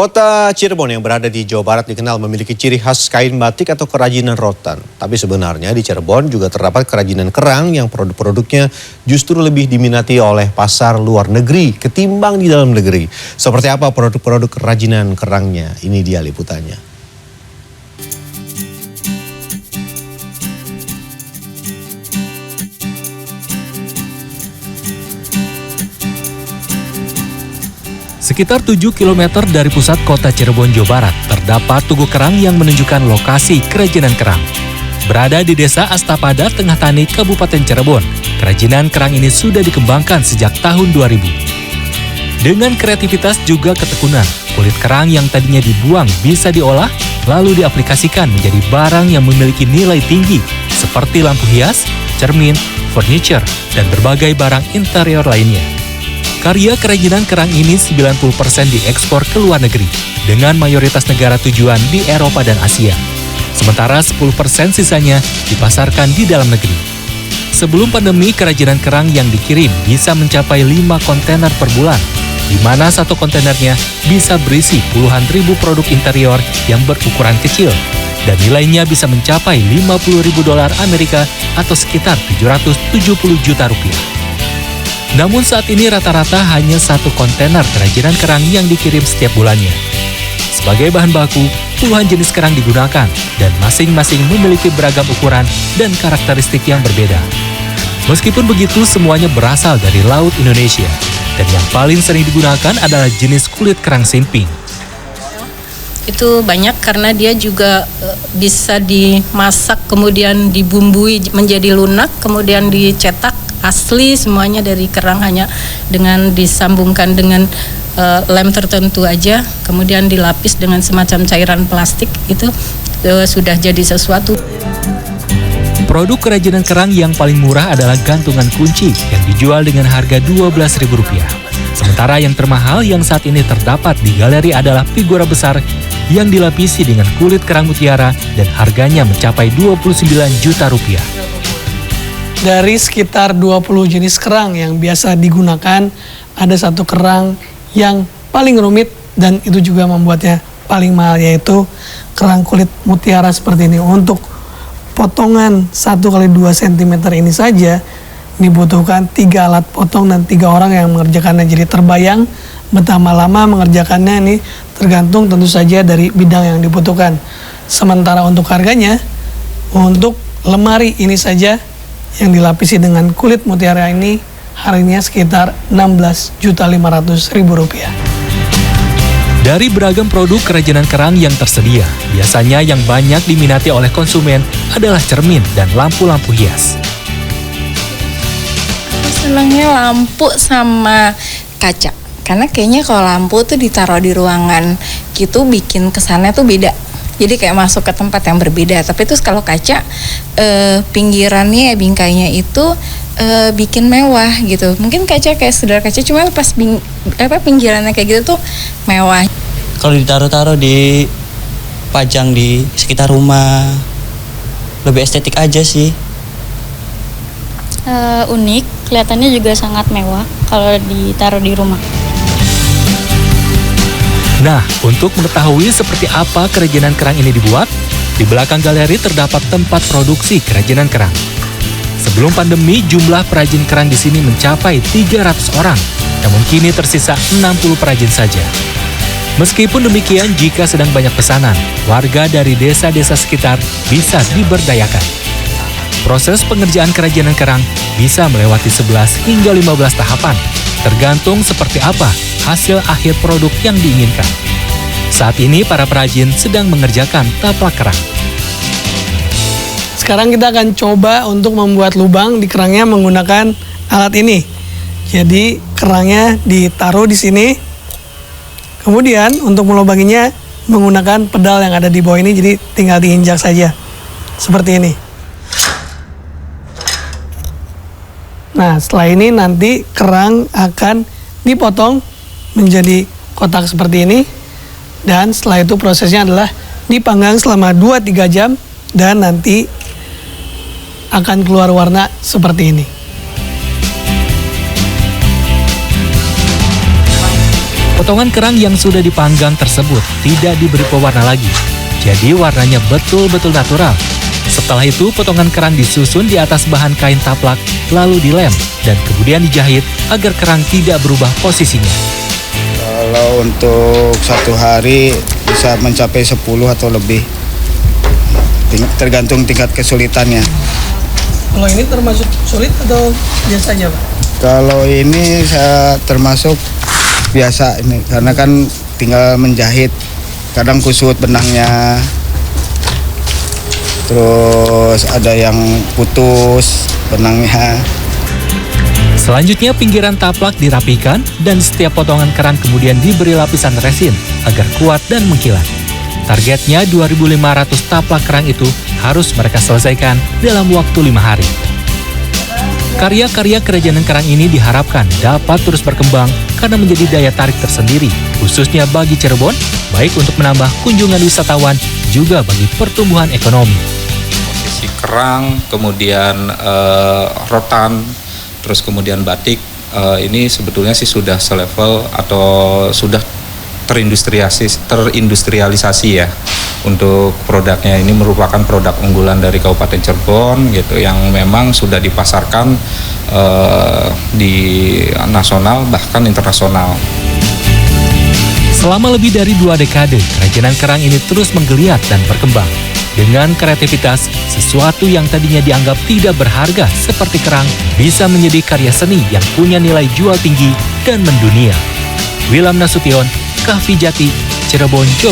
Kota Cirebon yang berada di Jawa Barat dikenal memiliki ciri khas kain batik atau kerajinan rotan. Tapi sebenarnya di Cirebon juga terdapat kerajinan kerang yang produk-produknya justru lebih diminati oleh pasar luar negeri ketimbang di dalam negeri. Seperti apa produk-produk kerajinan kerangnya? Ini dia liputannya. Sekitar 7 km dari pusat kota Cirebon, Jawa Barat, terdapat Tugu Kerang yang menunjukkan lokasi kerajinan kerang. Berada di Desa Astapada, Tengah Tani, Kabupaten Cirebon, kerajinan kerang ini sudah dikembangkan sejak tahun 2000. Dengan kreativitas juga ketekunan, kulit kerang yang tadinya dibuang bisa diolah, lalu diaplikasikan menjadi barang yang memiliki nilai tinggi, seperti lampu hias, cermin, furniture, dan berbagai barang interior lainnya. Karya kerajinan kerang ini 90% diekspor ke luar negeri, dengan mayoritas negara tujuan di Eropa dan Asia. Sementara 10% sisanya dipasarkan di dalam negeri. Sebelum pandemi, kerajinan kerang yang dikirim bisa mencapai 5 kontainer per bulan, di mana satu kontainernya bisa berisi puluhan ribu produk interior yang berukuran kecil, dan nilainya bisa mencapai $50.000 Amerika atau sekitar 770 juta rupiah. Namun saat ini rata-rata hanya satu kontainer kerajinan kerang yang dikirim setiap bulannya. Sebagai bahan baku, puluhan jenis kerang digunakan dan masing-masing memiliki beragam ukuran dan karakteristik yang berbeda. Meskipun begitu, semuanya berasal dari Laut Indonesia dan yang paling sering digunakan adalah jenis kulit kerang simping. Itu banyak karena dia juga bisa dimasak, kemudian dibumbui menjadi lunak, kemudian dicetak asli semuanya dari kerang, hanya dengan disambungkan dengan lem tertentu aja, kemudian dilapis dengan semacam cairan plastik, itu sudah jadi sesuatu. Produk kerajinan kerang yang paling murah adalah gantungan kunci yang dijual dengan harga Rp12.000. Sementara yang termahal yang saat ini terdapat di galeri adalah figura besar yang dilapisi dengan kulit kerang mutiara dan harganya mencapai Rp29 juta. Dari sekitar 20 jenis kerang yang biasa digunakan, ada satu kerang yang paling rumit dan itu juga membuatnya paling mahal, yaitu kerang kulit mutiara seperti ini. Untuk potongan 1x2 cm ini saja dibutuhkan 3 alat potong dan 3 orang yang mengerjakannya. Jadi terbayang betapa lama mengerjakannya, ini tergantung tentu saja dari bidang yang dibutuhkan. Sementara untuk harganya, untuk lemari ini saja yang dilapisi dengan kulit mutiara ini harganya sekitar Rp16.500.000. Dari beragam produk kerajinan kerang yang tersedia, biasanya yang banyak diminati oleh konsumen adalah cermin dan lampu-lampu hias. Senangnya lampu sama kaca, karena kayaknya kalau lampu tuh ditaruh di ruangan gitu bikin kesannya tuh beda. Jadi kayak masuk ke tempat yang berbeda. Tapi terus kalau kaca, pinggirannya, bingkainya itu bikin mewah gitu. Mungkin kaca kayak sederhana kaca, cuma pas pinggirannya kayak gitu tuh mewah. Kalau ditaruh-taruh di pajang di sekitar rumah, lebih estetik aja sih. Unik, kelihatannya juga sangat mewah kalau ditaruh di rumah. Nah, untuk mengetahui seperti apa kerajinan kerang ini dibuat, di belakang galeri terdapat tempat produksi kerajinan kerang. Sebelum pandemi, jumlah perajin kerang di sini mencapai 300 orang, namun kini tersisa 60 perajin saja. Meskipun demikian, jika sedang banyak pesanan, warga dari desa-desa sekitar bisa diberdayakan. Proses pengerjaan kerajinan kerang bisa melewati 11 hingga 15 tahapan, tergantung seperti apa hasil akhir produk yang diinginkan. Saat ini para perajin sedang mengerjakan taplak kerang. Sekarang kita akan coba untuk membuat lubang di kerangnya menggunakan alat ini. Jadi kerangnya ditaruh di sini. Kemudian untuk melubanginya menggunakan pedal yang ada di bawah ini, jadi tinggal diinjak saja. Seperti ini. Nah, setelah ini nanti kerang akan dipotong menjadi kotak seperti ini, dan setelah itu prosesnya adalah dipanggang selama 2-3 jam dan nanti akan keluar warna seperti ini. Potongan kerang yang sudah dipanggang tersebut tidak diberi pewarna lagi, jadi warnanya betul-betul natural. Setelah itu, potongan kerang disusun di atas bahan kain taplak, lalu dilem, dan kemudian dijahit agar kerang tidak berubah posisinya. Kalau untuk satu hari bisa mencapai 10 atau lebih, tergantung tingkat kesulitannya. Kalau ini termasuk sulit atau biasa aja, Pak? Kalau ini saya termasuk biasa ini, karena kan tinggal menjahit, kadang kusut benangnya, terus ada yang putus benangnya. Selanjutnya pinggiran taplak dirapikan dan setiap potongan kerang kemudian diberi lapisan resin agar kuat dan mengkilat. Targetnya 2.500 taplak kerang itu harus mereka selesaikan dalam waktu 5 hari. Karya-karya kerajinan kerang ini diharapkan dapat terus berkembang karena menjadi daya tarik tersendiri, khususnya bagi Cirebon, baik untuk menambah kunjungan wisatawan juga bagi pertumbuhan ekonomi. Posisi kerang, kemudian rotan, terus kemudian batik, ini sebetulnya sih sudah selevel atau sudah terindustrialisasi ya untuk produknya. Ini merupakan produk unggulan dari Kabupaten Cirebon gitu, yang memang sudah dipasarkan di nasional bahkan internasional. Selama lebih dari 2 dekade, kerajinan kerang ini terus menggeliat dan berkembang. Dengan kreativitas, sesuatu yang tadinya dianggap tidak berharga seperti kerang bisa menjadi karya seni yang punya nilai jual tinggi dan mendunia. Wilam Nasution, Kahvi Jati, Cirebon, Jawa Barat.